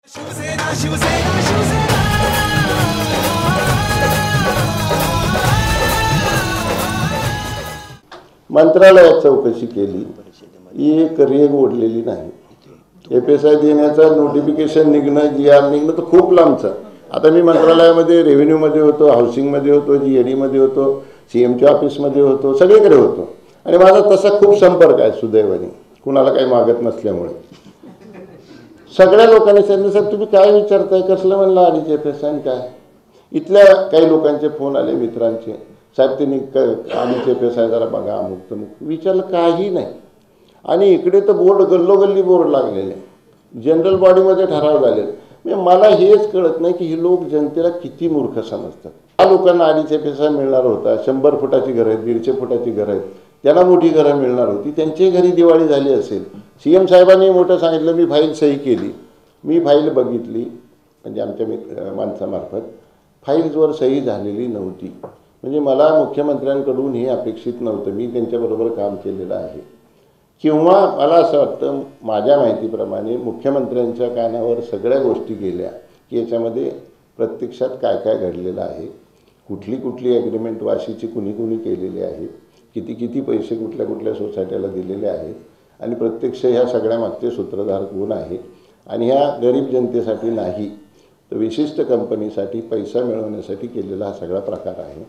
शिवसेना शिवसेना शिवसेना मंत्रालयात चौकशी केली, एक रेग ओढलेली नाही. FSI देण्याचा नोटिफिकेशन निघणं, GR निघणं तर खूप लांबचं. आता मी मंत्रालयामध्ये रेव्हेन्यूमध्ये होतो, हाऊसिंगमध्ये होतो, GAD मध्ये होतो, CMच्या ऑफिसमध्ये होतो, सगळीकडे होतो. आणि माझा तसा खूप संपर्क आहे सुदैवाने, कुणाला काही मागत नसल्यामुळे. सगळ्या लोकांनी सांगितलं, साहेब तुम्ही काय विचारताय, कसलं म्हणलं अडीच FSI काय. इथल्या काही लोकांचे फोन आले मित्रांचे, साहेब त्यांनी अडीच FSI जरा बघा, अमुक तमुक. विचारलं काही नाही. आणि इकडे तर बोर्ड गल्लोगल्ली बोर्ड लागलेले, जनरल बॉडीमध्ये ठराव झाले. म्हणजे मला हेच कळत नाही की ही लोक जनतेला किती मूर्ख समजतात. या लोकांना अडीच FSI मिळणार होता, 100 फुटाची घरं आहेत, 150 फुटाची घरं आहेत, त्याला मोठी घरं मिळणार होती, त्यांची घरी दिवाळी झाली असेल. CM साहेबांनी मोठं सांगितलं, मी फाईल सही केली, मी फाईल बघितली, म्हणजे आमच्या माणसामार्फत फाईल्सवर सही झालेली नव्हती. म्हणजे मला मुख्यमंत्र्यांकडून हे अपेक्षित नव्हतं, मी त्यांच्याबरोबर काम केलेलं आहे. किंवा मला असं वाटतं, माझ्या माहितीप्रमाणे मुख्यमंत्र्यांच्या कानावर सगळ्या गोष्टी गेल्या की याच्यामध्ये प्रत्यक्षात काय काय घडलेलं आहे, कुठली कुठली ॲग्रीमेंट वाशीची कुणी कुणी केलेली आहे, किती किती पैसे कुठल्या कुठल्या सोसायट्याला दिलेले आहेत, आणि प्रत्यक्ष ह्या सगळ्यामागचे सूत्रधार कोण आहे. आणि ह्या गरीब जनतेसाठी नाही तर विशिष्ट कंपनीसाठी पैसा मिळवण्यासाठी केलेला हा सगळा प्रकार आहे.